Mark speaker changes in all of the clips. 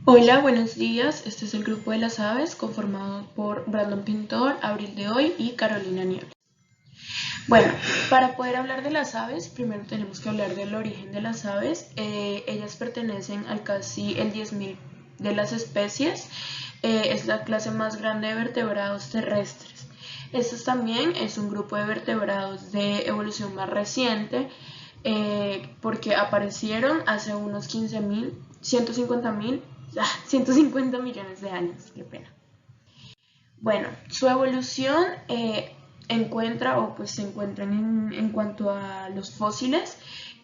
Speaker 1: Hola, buenos días. Este es el grupo de las aves conformado por Brandon Pintor, Abril de Hoy y Carolina Nieves. Bueno, para poder hablar de las aves, primero tenemos que hablar del origen de las aves. Ellas pertenecen al casi el 10.000 de las especies. Es la clase más grande de vertebrados terrestres. Estos también es un grupo de vertebrados de evolución más reciente, porque aparecieron hace unos 15.000, 150.000, 150 millones de años. Qué pena. Bueno, su evolución encuentra o pues se encuentran en cuanto a los fósiles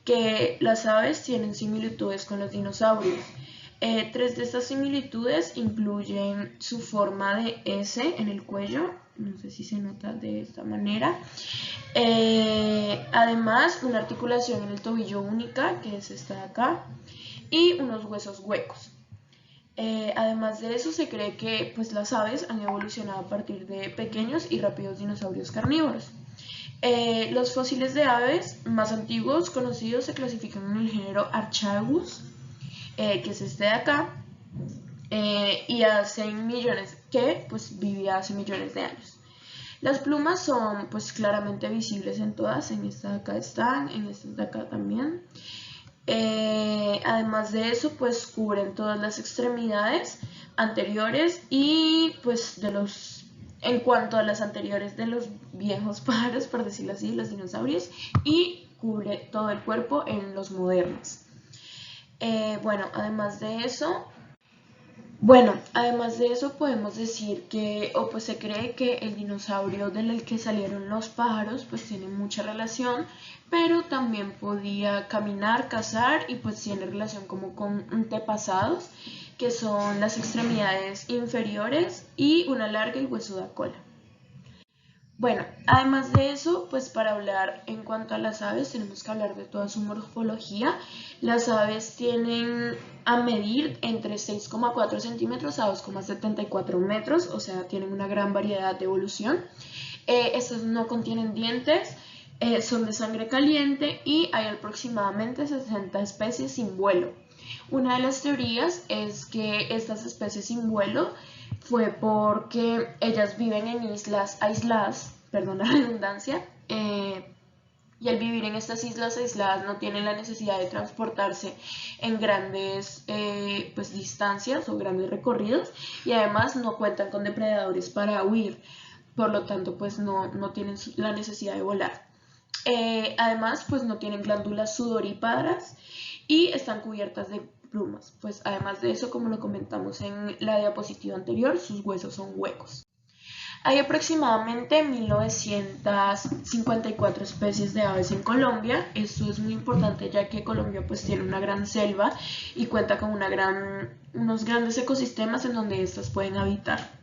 Speaker 1: que las aves tienen similitudes con los dinosaurios. Tres de estas similitudes incluyen su forma de S en el cuello, no sé si se nota de esta manera. Además, una articulación en el tobillo única, que es esta de acá, y unos huesos huecos. Además de eso, se cree que pues, las aves han evolucionado a partir de pequeños y rápidos dinosaurios carnívoros. Los fósiles de aves más antiguos conocidos se clasifican en el género Archaeus, que es este de acá, y hace millones, que pues vivía hace millones de años. Las plumas son pues claramente visibles en todas, en esta de acá están, en esta de acá también. Además de eso, pues cubren todas las extremidades anteriores y pues en cuanto a las anteriores de los viejos pájaros, por decirlo así, los dinosaurios, y cubre todo el cuerpo en los modernos. Bueno, además de eso podemos decir que, o pues se cree que el dinosaurio del que salieron los pájaros pues tiene mucha relación, pero también podía caminar, cazar y pues tiene relación como con antepasados, que son las extremidades inferiores y una larga y huesuda cola. Bueno, además de eso, pues para hablar en cuanto a las aves, tenemos que hablar de toda su morfología. Las aves tienen a medir entre 6,4 centímetros a 2,74 metros, o sea, tienen una gran variedad de evolución. Estas no contienen dientes, son de sangre caliente y hay aproximadamente 60 especies sin vuelo. Una de las teorías es que estas especies sin vuelo fue porque ellas viven en islas aisladas, perdón la redundancia, y al vivir en estas islas aisladas no tienen la necesidad de transportarse en grandes pues, distancias o grandes recorridos, y además no cuentan con depredadores para huir, por lo tanto pues no tienen la necesidad de volar. Además pues no tienen glándulas sudoríparas y están cubiertas de plumas. Pues además de eso, como lo comentamos en la diapositiva anterior, sus huesos son huecos. Hay aproximadamente 1954 especies de aves en Colombia. Esto es muy importante ya que Colombia pues tiene una gran selva y cuenta con unos grandes ecosistemas en donde estas pueden habitar.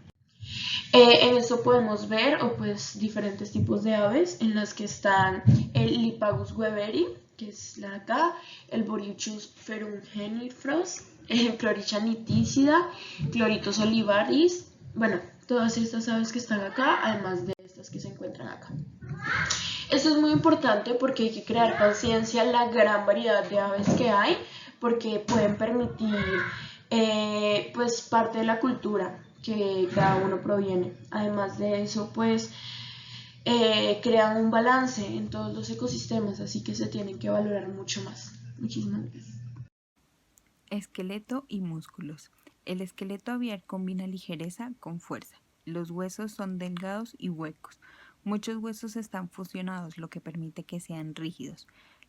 Speaker 1: En esto podemos ver pues diferentes tipos de aves en las que están el Lipagus weberi, que es la de acá, el Boryuchus ferungenifros, el Cloricha niticida, Cloritos olivaris, bueno, todas estas aves que están acá, además de estas que se encuentran acá. Esto es muy importante porque hay que crear conciencia en la gran variedad de aves que hay, porque pueden permitir pues parte de la cultura que cada uno proviene. Además de eso, pues crean un balance en todos los ecosistemas, así que se tienen que valorar mucho más. Muchísimas gracias.
Speaker 2: Esqueleto y músculos. El esqueleto aviar combina ligereza con fuerza. Los huesos son delgados y huecos. Muchos huesos están fusionados, lo que permite que sean rígidos,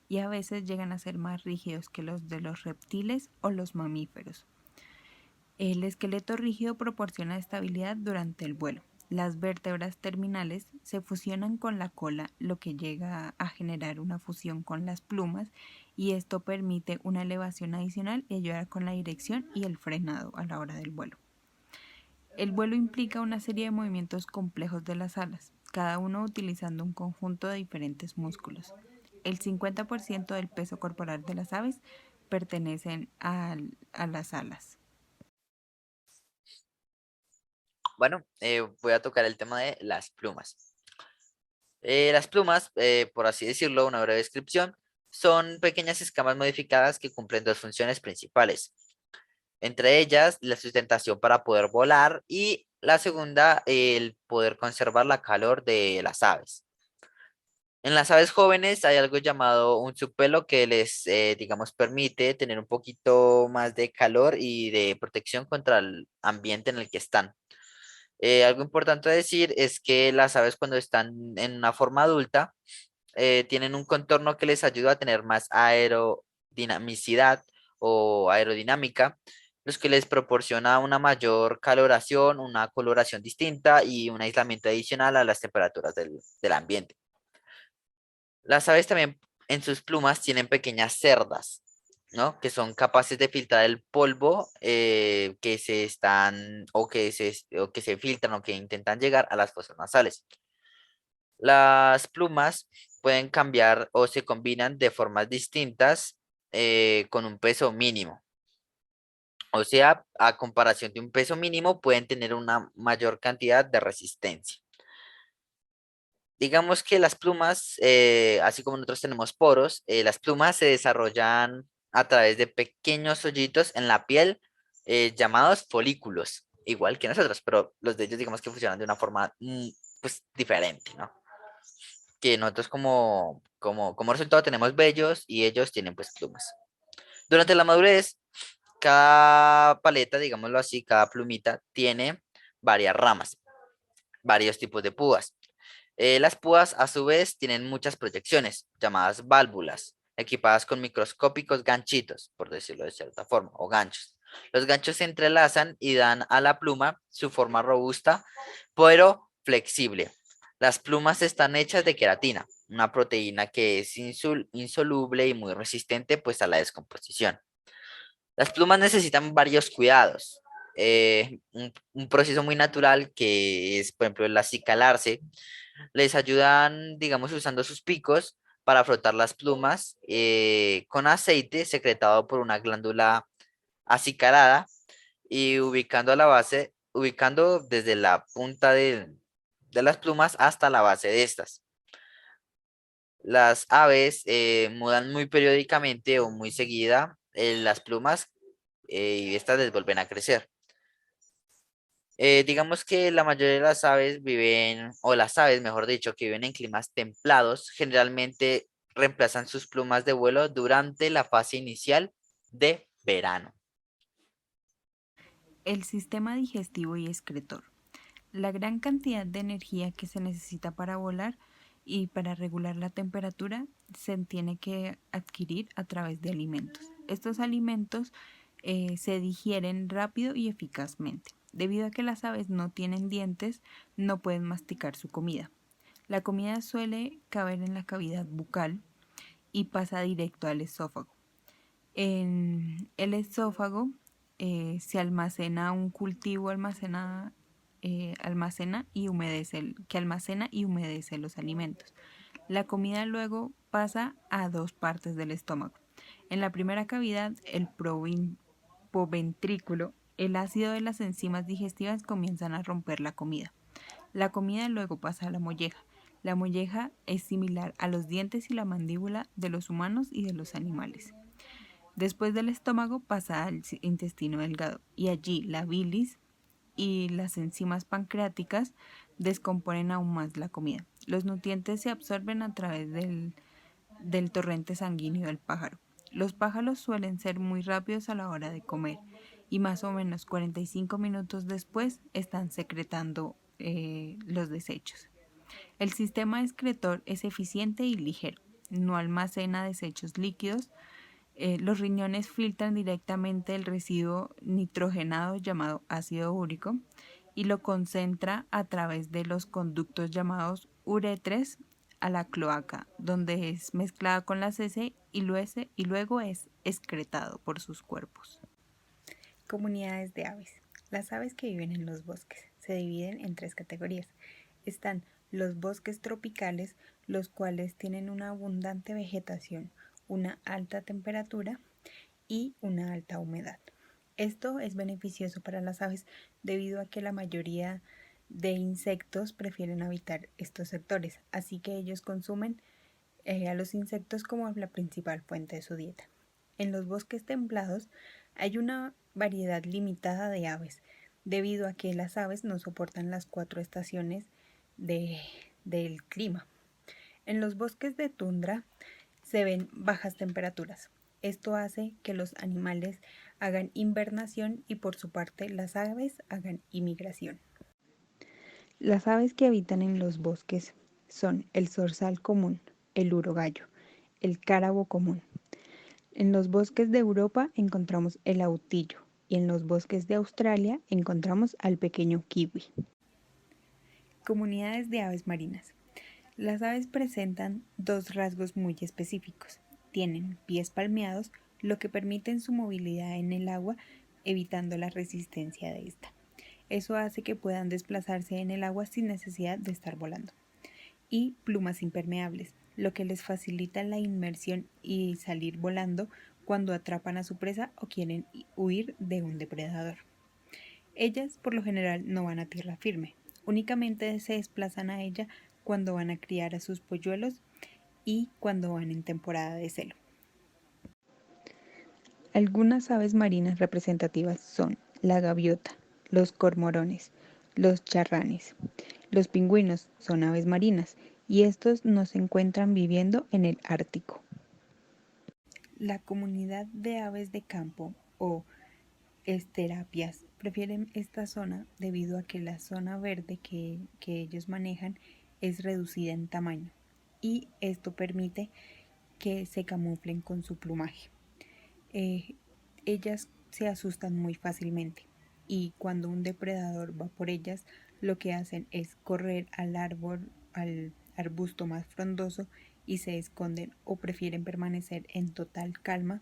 Speaker 2: y a veces llegan a ser más rígidos que los de los reptiles o los mamíferos. El esqueleto rígido proporciona estabilidad durante el vuelo. Las vértebras terminales se fusionan con la cola, lo que llega a generar una fusión con las plumas, y esto permite una elevación adicional y ayuda con la dirección y el frenado a la hora del vuelo. El vuelo implica una serie de movimientos complejos de las alas, cada uno utilizando un conjunto de diferentes músculos. El 50% del peso corporal de las aves pertenecen a las alas.
Speaker 3: Bueno, voy a tocar el tema de las plumas. Las plumas, por así decirlo, una breve descripción, son pequeñas escamas modificadas que cumplen dos funciones principales. Entre ellas, la sustentación para poder volar y la segunda, el poder conservar la calor de las aves. En las aves jóvenes hay algo llamado un subpelo que les, digamos, permite tener un poquito más de calor y de protección contra el ambiente en el que están. Algo importante a decir es que las aves cuando están en una forma adulta tienen un contorno que les ayuda a tener más aerodinamicidad o aerodinámica, los que les proporciona una mayor caloración, una coloración distinta y un aislamiento adicional a las temperaturas del ambiente. Las aves también en sus plumas tienen pequeñas cerdas, ¿no? Que son capaces de filtrar el polvo que se están o que se filtran o que intentan llegar a las fosas nasales. Las plumas pueden cambiar o se combinan de formas distintas con un peso mínimo. O sea, a comparación de un peso mínimo, pueden tener una mayor cantidad de resistencia. Digamos que las plumas, así como nosotros tenemos poros, las plumas se desarrollan a través de pequeños hoyitos en la piel llamados folículos, igual que nosotros, pero los de ellos digamos que funcionan de una forma pues diferente, ¿no? Que nosotros como resultado tenemos vellos y ellos tienen pues plumas. Durante la madurez, cada paleta, digámoslo así, cada plumita tiene varias ramas, varios tipos de púas. Las púas, a su vez, tienen muchas proyecciones, llamadas válvulas, equipadas con microscópicos ganchitos, por decirlo de cierta forma, o ganchos. Los ganchos se entrelazan y dan a la pluma su forma robusta, pero flexible. Las plumas están hechas de queratina, una proteína que es insoluble y muy resistente pues, a la descomposición. Las plumas necesitan varios cuidados. Un proceso muy natural que es, por ejemplo, el acicalarse, les ayudan, digamos, usando sus picos para frotar las plumas con aceite secretado por una glándula acicalada y ubicando desde la punta de las plumas hasta la base de estas. Las aves mudan muy periódicamente o muy seguida las plumas y estas les vuelven a crecer. Digamos que la mayoría de las aves viven, o las aves, mejor dicho, que viven en climas templados, generalmente reemplazan sus plumas de vuelo durante la fase inicial de verano.
Speaker 2: El sistema digestivo y excretor. La gran cantidad de energía que se necesita para volar y para regular la temperatura se tiene que adquirir a través de alimentos. Estos alimentos se digieren rápido y eficazmente. Debido a que las aves no tienen dientes, no pueden masticar su comida. La comida suele caber en la cavidad bucal y pasa directo al esófago. En el esófago se almacena un cultivo almacena y humedece los alimentos. La comida luego pasa a dos partes del estómago. En la primera cavidad, el poventrículo, el ácido de las enzimas digestivas comienzan a romper la comida. La comida luego pasa a la molleja. La molleja es similar a los dientes y la mandíbula de los humanos y de los animales. Después del estómago pasa al intestino delgado y allí la bilis y las enzimas pancreáticas descomponen aún más la comida. Los nutrientes se absorben a través del torrente sanguíneo del pájaro. Los pájaros suelen ser muy rápidos a la hora de comer y más o menos 45 minutos después están secretando los desechos. El sistema excretor es eficiente y ligero, no almacena desechos líquidos. Los riñones filtran directamente el residuo nitrogenado llamado ácido úrico y lo concentra a través de los conductos llamados uretres a la cloaca, donde es mezclada con las heces y luego es excretado por sus cuerpos. Comunidades de aves. Las aves que viven en los bosques se dividen en tres categorías. Están los bosques tropicales, los cuales tienen una abundante vegetación, una alta temperatura y una alta humedad. Esto es beneficioso para las aves debido a que la mayoría de insectos prefieren habitar estos sectores, así que ellos consumen a los insectos como la principal fuente de su dieta. En los bosques templados Hay una variedad limitada de aves, debido a que las aves no soportan las 4 estaciones del clima. En los bosques de tundra se ven bajas temperaturas. Esto hace que los animales hagan invernación y por su parte las aves hagan inmigración. Las aves que habitan en los bosques son el zorzal común, el urogallo, el cárabo común. En los bosques de Europa encontramos el autillo y en los bosques de Australia encontramos al pequeño kiwi. Comunidades de aves marinas. Las aves presentan 2 rasgos muy específicos. Tienen pies palmeados, lo que permite su movilidad en el agua, evitando la resistencia de esta. Eso hace que puedan desplazarse en el agua sin necesidad de estar volando. Y plumas impermeables, lo que les facilita la inmersión y salir volando cuando atrapan a su presa o quieren huir de un depredador. Ellas por lo general no van a tierra firme, únicamente se desplazan a ella cuando van a criar a sus polluelos y cuando van en temporada de celo. Algunas aves marinas representativas son la gaviota, los cormorones, los charranes. Los pingüinos son aves marinas y estos no se encuentran viviendo en el Ártico. La comunidad de aves de campo o esterapias prefieren esta zona debido a que la zona verde que ellos manejan es reducida en tamaño y esto permite que se camuflen con su plumaje. Ellas se asustan muy fácilmente y cuando un depredador va por ellas, lo que hacen es correr al árbol, al arbusto más frondoso y se esconden o prefieren permanecer en total calma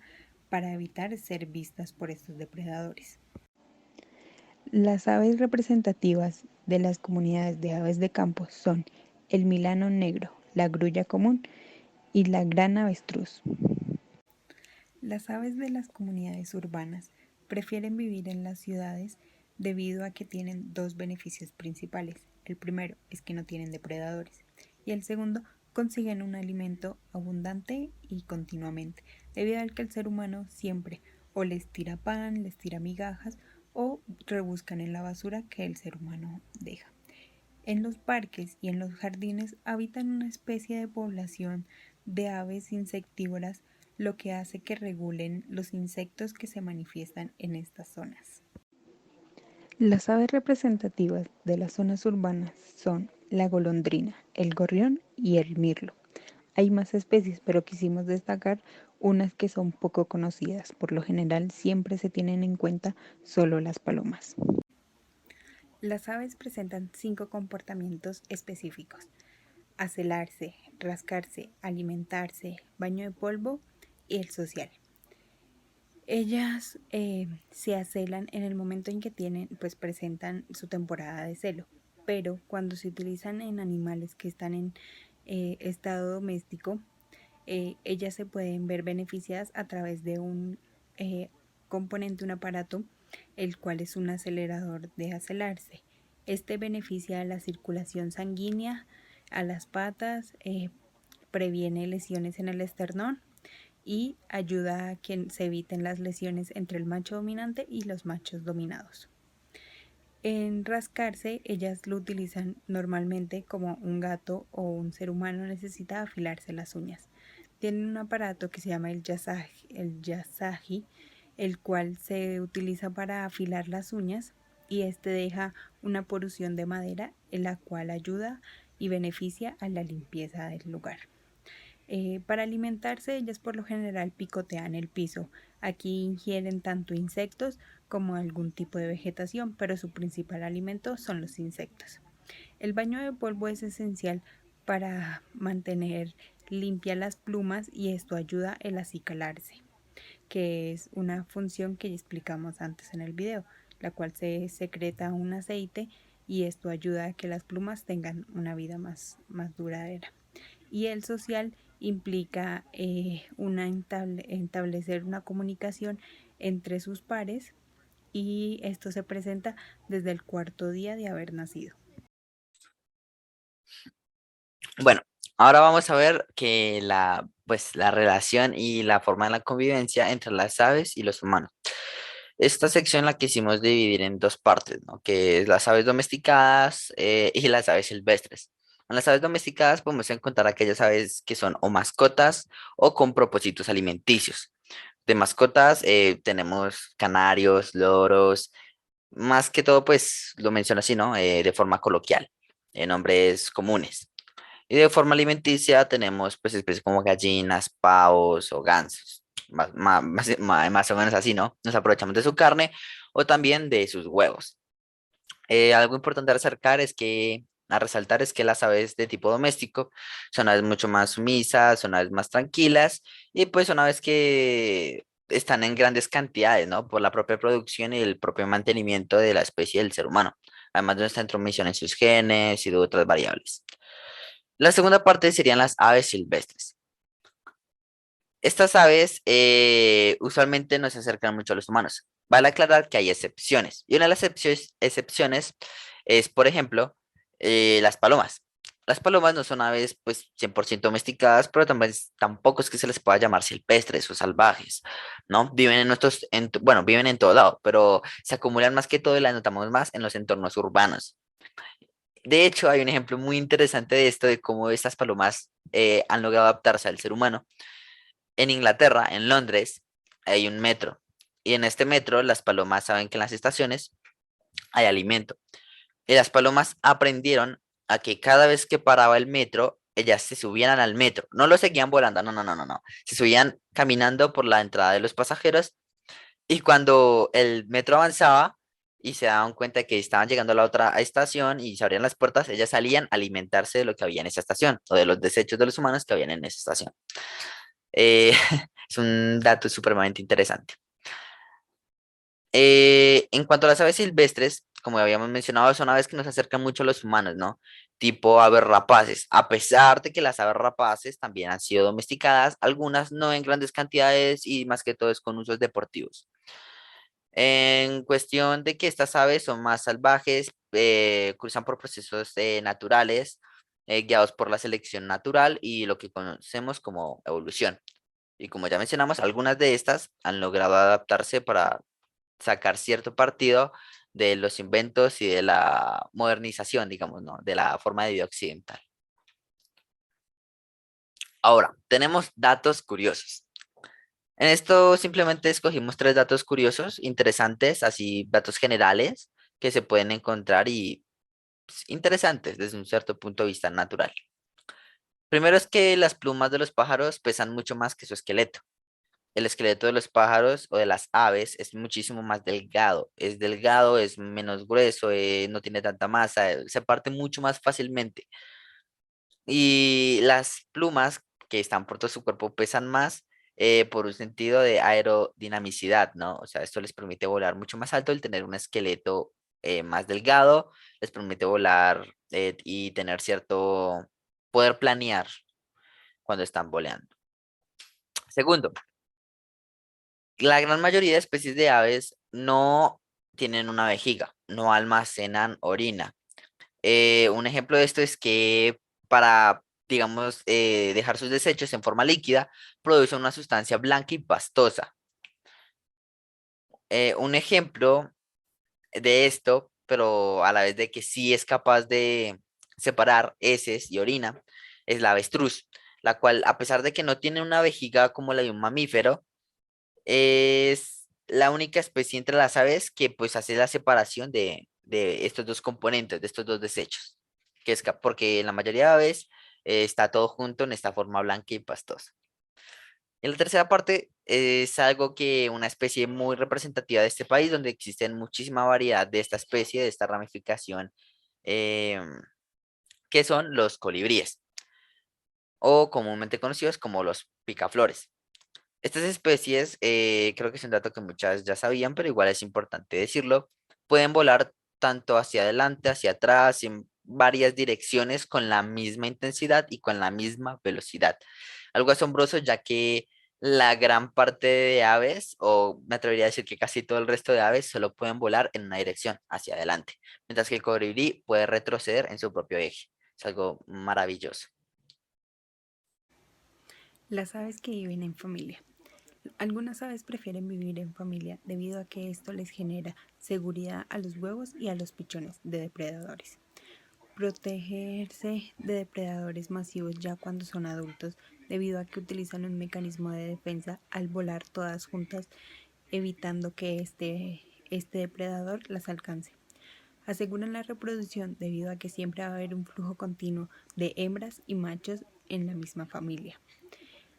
Speaker 2: para evitar ser vistas por estos depredadores. Las aves representativas de las comunidades de aves de campo son el milano negro, la grulla común y la gran avestruz. Las aves de las comunidades urbanas prefieren vivir en las ciudades debido a que tienen 2 beneficios principales. El primero es que no tienen depredadores y el segundo consiguen un alimento abundante y continuamente, debido al que el ser humano siempre o les tira pan, les tira migajas o rebuscan en la basura que el ser humano deja. En los parques y en los jardines habitan una especie de población de aves insectívoras, lo que hace que regulen los insectos que se manifiestan en estas zonas. Las aves representativas de las zonas urbanas son la golondrina, el gorrión y el mirlo. Hay más especies, pero quisimos destacar unas que son poco conocidas. Por lo general, siempre se tienen en cuenta solo las palomas. Las aves presentan 5 comportamientos específicos: acelarse, rascarse, alimentarse, baño de polvo y el social. Ellas se acelan en el momento en que presentan su temporada de celo, pero cuando se utilizan en animales que están en estado doméstico, ellas se pueden ver beneficiadas a través de un componente, un aparato, el cual es un acelerador de acelarse. Este beneficia a la circulación sanguínea, a las patas, previene lesiones en el esternón y ayuda a que se eviten las lesiones entre el macho dominante y los machos dominados. En rascarse, ellas lo utilizan normalmente como un gato o un ser humano necesita afilarse las uñas. Tienen un aparato que se llama el yasaji, el cual se utiliza para afilar las uñas y este deja una porción de madera en la cual ayuda y beneficia a la limpieza del lugar. Para alimentarse, ellas por lo general picotean el piso. Aquí ingieren tanto insectos como algún tipo de vegetación, pero su principal alimento son los insectos. El baño de polvo es esencial para mantener limpias las plumas y esto ayuda el acicalarse, que es una función que ya explicamos antes en el video, la cual se secreta un aceite y esto ayuda a que las plumas tengan una vida más duradera. Y el social implica establecer una comunicación entre sus pares y esto se presenta desde el 4.º día de haber nacido.
Speaker 3: Bueno, ahora vamos a ver que la relación y la forma de la convivencia entre las aves y los humanos. Esta sección la quisimos dividir en dos partes, ¿no? Que es las aves domesticadas y las aves silvestres. En las aves domesticadas podemos encontrar aquellas aves que son o mascotas o con propósitos alimenticios. De mascotas tenemos canarios, loros, más que todo pues lo menciono así, ¿no? De forma coloquial, en nombres comunes. Y de forma alimenticia tenemos pues especies como gallinas, pavos o gansos. Más o menos así, ¿no? Nos aprovechamos de su carne o también de sus huevos. Algo importante a resaltar es que las aves de tipo doméstico son aves mucho más sumisas, son aves más tranquilas y pues son aves que están en grandes cantidades, ¿no? Por la propia producción y el propio mantenimiento de la especie del ser humano, además de nuestra intromisión en sus genes y de otras variables. La segunda parte serían las aves silvestres. Estas aves usualmente no se acercan mucho a los humanos. Vale aclarar que hay excepciones. Y una de las excepciones es, por ejemplo, las palomas. Las palomas no son aves pues 100% domesticadas, pero tampoco es que se les pueda llamar silvestres o salvajes, ¿no? Viven bueno, viven en todo lado, pero se acumulan más que todo y las notamos más en los entornos urbanos. De hecho, hay un ejemplo muy interesante de esto, de cómo estas palomas han logrado adaptarse al ser humano. En Inglaterra, en Londres, hay un metro. Y en este metro, las palomas saben que en las estaciones hay alimento. Y las palomas aprendieron a que cada vez que paraba el metro, ellas se subían al metro. No lo seguían volando, no, no, no, no, no. Se subían caminando por la entrada de los pasajeros y cuando el metro avanzaba y se daban cuenta de que estaban llegando a la otra estación y se abrían las puertas, ellas salían a alimentarse de lo que había en esa estación o de los desechos de los humanos que habían en esa estación. Eh, es un dato supremamente interesante. En cuanto a las aves silvestres, como habíamos mencionado, son aves que nos acercan mucho a los humanos, ¿no? Tipo aves rapaces. A pesar de que las aves rapaces también han sido domesticadas, algunas no en grandes cantidades y más que todo es con usos deportivos. En cuestión de que estas aves son más salvajes, cruzan por procesos naturales, guiados por la selección natural y lo que conocemos como evolución. Y como ya mencionamos, algunas de estas han logrado adaptarse para sacar cierto partido de los inventos y de la modernización, digamos, ¿no? De la forma de vida occidental. Ahora, tenemos datos curiosos. En esto simplemente escogimos tres datos curiosos, interesantes, así datos generales que se pueden encontrar y pues, interesantes desde un cierto punto de vista natural. Primero es que las plumas de los pájaros pesan mucho más que su esqueleto. El esqueleto de los pájaros o de las aves es muchísimo más delgado. Es delgado, es menos grueso, no tiene tanta masa, se parte mucho más fácilmente. Y las plumas que están por todo su cuerpo pesan más por un sentido de aerodinamicidad, ¿no? O sea, esto les permite volar mucho más alto el tener un esqueleto más delgado, les permite volar y tener cierto poder planear cuando están voleando. Segundo, la gran mayoría de especies de aves no tienen una vejiga, no almacenan orina. Un ejemplo de esto es que para, digamos, dejar sus desechos en forma líquida, producen una sustancia blanca y pastosa. Un ejemplo de esto, pero a la vez de que sí es capaz de separar heces y orina, es la avestruz, la cual, a pesar de que no tiene una vejiga como la de un mamífero, es la única especie entre las aves que pues hace la separación de estos dos componentes, de estos dos desechos, porque en la mayoría de aves está todo junto en esta forma blanca y pastosa. En la tercera parte es algo que una especie muy representativa de este país, donde existen muchísima variedad de esta especie, de esta ramificación, em, que son los colibríes, o comúnmente conocidos como los picaflores. Estas especies, creo que es un dato que muchas ya sabían, pero igual es importante decirlo, pueden volar tanto hacia adelante, hacia atrás, en varias direcciones con la misma intensidad y con la misma velocidad. Algo asombroso ya que la gran parte de aves, o me atrevería a decir que casi todo el resto de aves, solo pueden volar en una dirección, hacia adelante, mientras que el colibrí puede retroceder en su propio eje. Es algo maravilloso.
Speaker 2: Las aves que viven en familia. Algunas aves prefieren vivir en familia debido a que esto les genera seguridad a los huevos y a los pichones de depredadores. Protegerse de depredadores masivos ya cuando son adultos debido a que utilizan un mecanismo de defensa al volar todas juntas, evitando que este depredador las alcance. Aseguran la reproducción debido a que siempre va a haber un flujo continuo de hembras y machos en la misma familia.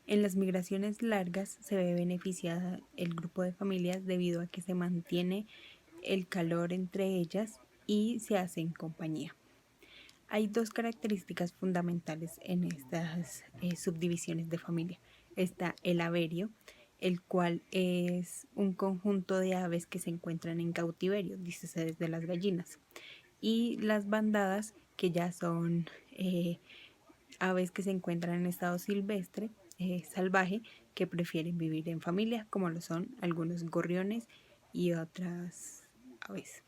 Speaker 2: En las migraciones largas se ve beneficiada el grupo de familias debido a que se mantiene el calor entre ellas y se hacen compañía. Hay dos características fundamentales en estas subdivisiones de familia. Está el averio, el cual es un conjunto de aves que se encuentran en cautiverio, dícese desde las gallinas, y las bandadas, que ya son aves que se encuentran en estado silvestre, salvaje, que prefieren vivir en familia, como lo son algunos gorriones y otras aves.